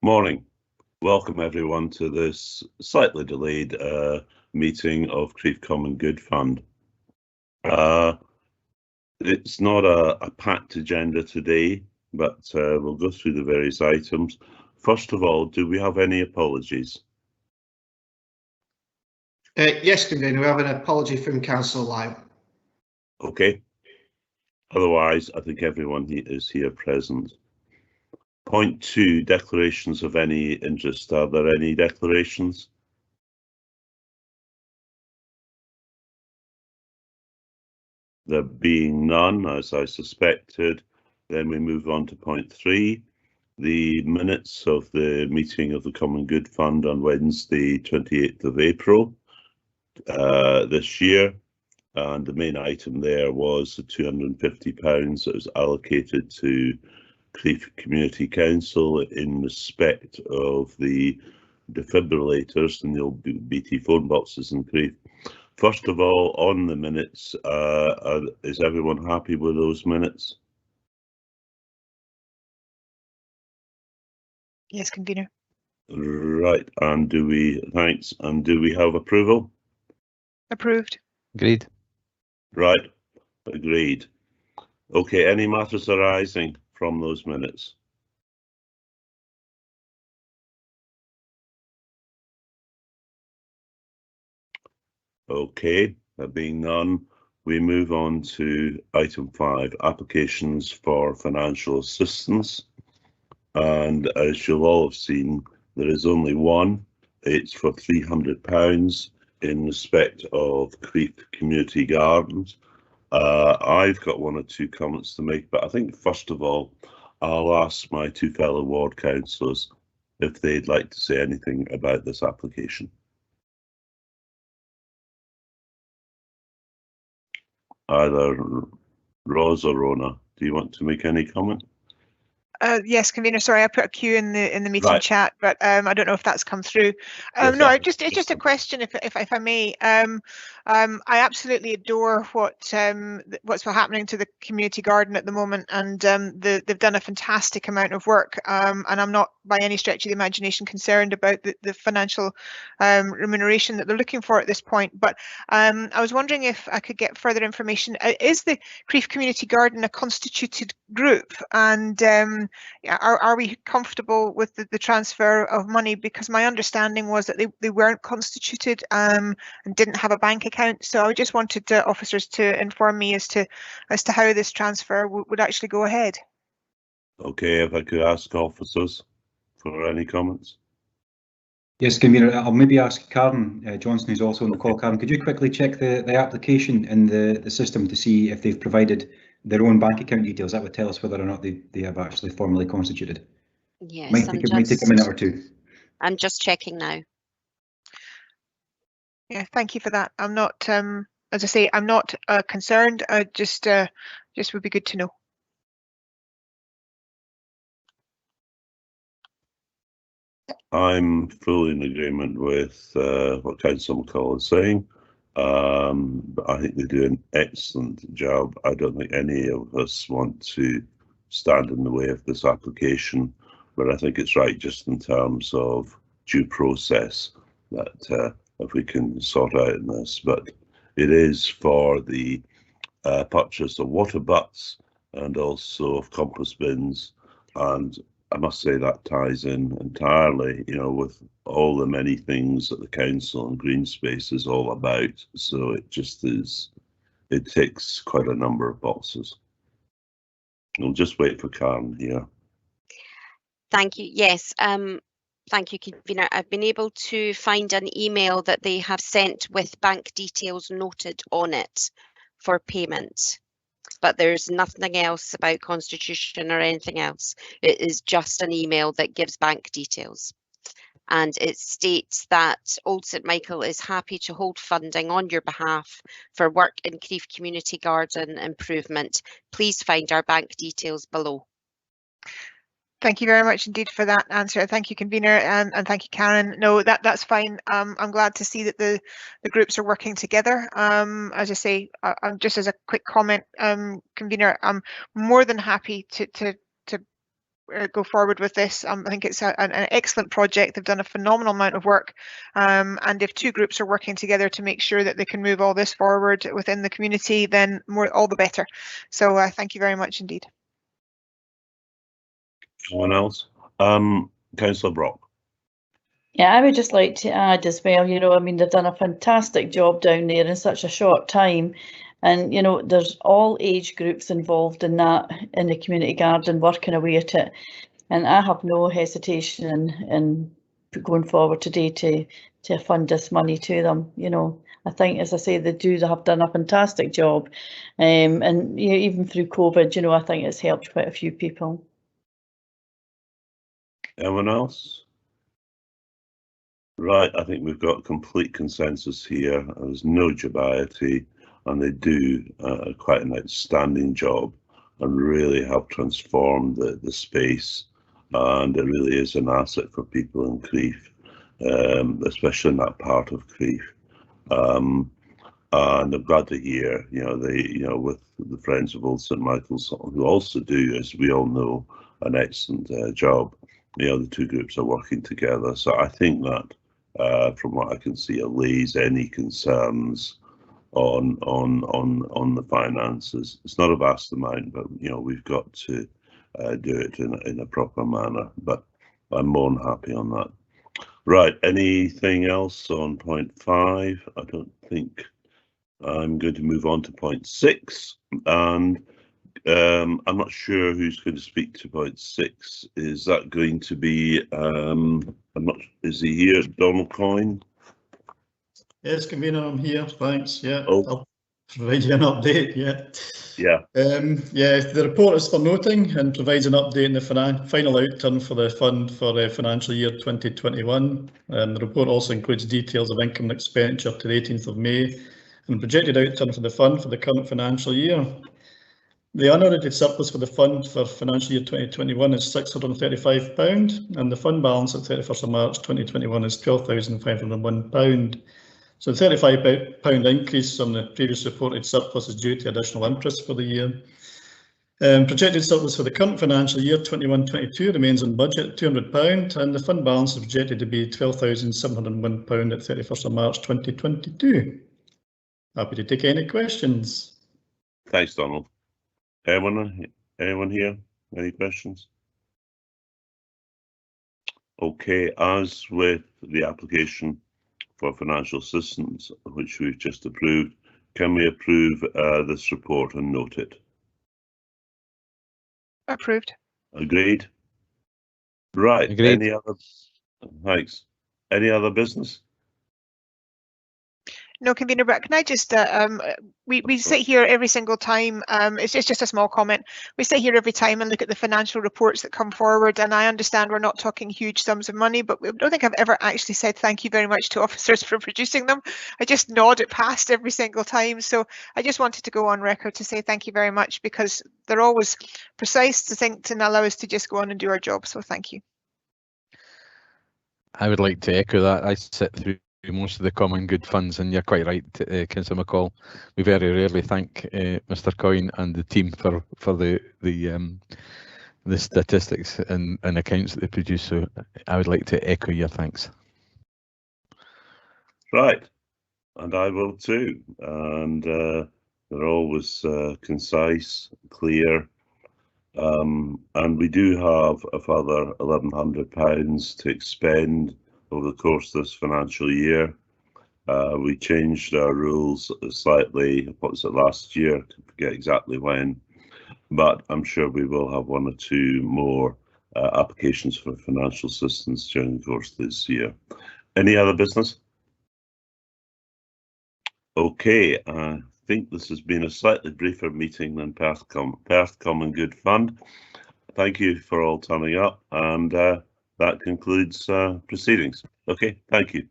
Morning. Welcome everyone to this slightly delayed meeting of Crieff Common Good Fund. It's not a packed agenda today, but we'll go through the various items. First of all, do we have any apologies? Yes, Convener, we have an apology from Councillor Lyle. Okay. Otherwise, I think everyone is here present. Point 2, declarations of any interest. Are there any declarations? There being none, as I suspected, then we move on to point 3, the minutes of the meeting of the Common Good Fund on Wednesday, 28th of April this year. And the main item there was the £250 that was allocated to Crieff Community Council in respect of the defibrillators and the old BT phone boxes in Crieff. First of all, on the minutes, is everyone happy with those minutes? Yes, Convener. Right, and thanks, and do we have approval? Approved. Agreed. Right, agreed. Okay, any matters arising from those minutes? Okay, there being none, we move on to item 5, applications for financial assistance. And as you'll all have seen, there is only one. It's for £300 in respect of Crieff Community Gardens. I've got one or two comments to make, but I think first of all, I'll ask my two fellow ward councillors if they'd like to say anything about this application. Either Ros or Rona, do you want to make any comment? Yes, Convener. Sorry, I put a Q in the meeting Right. chat, but I don't know if that's come through. Yes, No, it's just a question, if I may. I absolutely adore what's happening to the community garden at the moment, and they've done a fantastic amount of work. And I'm not by any stretch of the imagination concerned about the financial remuneration that they're looking for at this point. But I was wondering if I could get further information. Is the Crieff Community Garden a constituted group, and are we comfortable with the transfer of money? Because my understanding was that they weren't constituted and didn't have a bank account. So I just wanted officers to inform me as to how this transfer would actually go ahead. Okay, if I could ask officers for any comments. Yes, Convener, I'll maybe ask Karen Johnson, who's also on the call. Karen, could you quickly check the application in the system to see if they've provided their own bank account details? That would tell us whether or not they have actually formally constituted. Yes, Might take a minute or two. I'm just checking now. Yeah, thank you for that. I'm not, as I say, I'm not concerned. Just would be good to know. I'm fully in agreement with what Councillor McCall is saying. But I think they do an excellent job. I don't think any of us want to stand in the way of this application, but I think it's right just in terms of due process that if we can sort out in this. But it is for the purchase of water butts and also of compost bins, and I must say that ties in entirely, with all the many things that the council and green space is all about. So it just is, it ticks quite a number of boxes. We'll just wait for Karen here. Thank you. Yes. Thank you, Convener. I've been able to find an email that they have sent with bank details noted on it for payment. But there's nothing else about constitution or anything else. It is just an email that gives bank details. And it states that Old St Michael is happy to hold funding on your behalf for work in Crieff Community Garden improvement. Please find our bank details below. Thank you very much indeed for that answer. Thank you, Convener, and thank you, Karen. No, that's fine. I'm glad to see that the groups are working together. As I say, just as a quick comment, Convener, I'm more than happy to go forward with this. I think it's an excellent project. They've done a phenomenal amount of work, and if two groups are working together to make sure that they can move all this forward within the community, then all the better. So thank you very much indeed. Anyone else? Councillor Brock. Yeah, I would just like to add as well, you know, I mean, they've done a fantastic job down there in such a short time. And, you know, there's all age groups involved in that, in the community garden, working away at it. And I have no hesitation in going forward today to fund this money to them. You know, I think, as I say, they have done a fantastic job. And you know, even through COVID, you know, I think it's helped quite a few people. Anyone else? Right, I think we've got complete consensus here. There's no dubiety, and they do quite an outstanding job and really have transformed the space, and it really is an asset for people in Crieff, especially in that part of Crieff. And I'm glad to hear, you know, with the Friends of Old St Michael's, who also do, as we all know, an excellent job. You know, the two groups are working together, so I think that from what I can see, allays any concerns on the finances. It's not a vast amount, but you know, we've got to do it in a proper manner. But I'm more than happy on that. Right, anything else on point 5? I don't think. I'm going to move on to point 6, and I'm not sure who's going to speak to point 6. Is that going to be, is he here, Donald Coyne? Yes, convener, I'm here, thanks, yeah. Oh. I'll provide you an update, yeah. Yeah. Yeah, the report is for noting and provides an update on the final outturn for the fund for financial year 2021. The report also includes details of income and expenditure to the 18th of May and projected outturn for the fund for the current financial year. The unaudited surplus for the fund for financial year 2021 is £635, and the fund balance at 31st of March 2021 is £12,501. So the £35 increase on the previous reported surplus is due to additional interest for the year. Projected surplus for the current financial year 21-22 remains on budget at £200, and the fund balance is projected to be £12,701 at 31st of March 2022. Happy to take any questions. Thanks, Donald. Anyone here? Any questions? Okay, as with the application for financial assistance, which we've just approved, can we approve this report and note it? Approved. Agreed. Right. Agreed. Any other? Thanks. Any other business? No, convener, but can I just, we sit here every single time, it's just a small comment. We sit here every time and look at the financial reports that come forward, and I understand we're not talking huge sums of money, but I don't think I've ever actually said thank you very much to officers for producing them. I just nod it past every single time. So I just wanted to go on record to say thank you very much, because they're always precise, succinct, and allow us to just go on and do our job. So thank you. I would like to echo that. I sit through most of the common good funds, and you're quite right, Councillor McCall. We very rarely thank Mr. Coyne and the team for the statistics and accounts that they produce. So I would like to echo your thanks. Right, and I will too. And they're always concise, clear, and we do have a further £1,100 to expend over the course of this financial year. We changed our rules slightly, what was it, last year? I forget exactly when, but I'm sure we will have one or two more applications for financial assistance during the course of this year. Any other business? Okay, I think this has been a slightly briefer meeting than Perth Common Good Fund. Thank you for all turning up, and that concludes proceedings. Okay, thank you.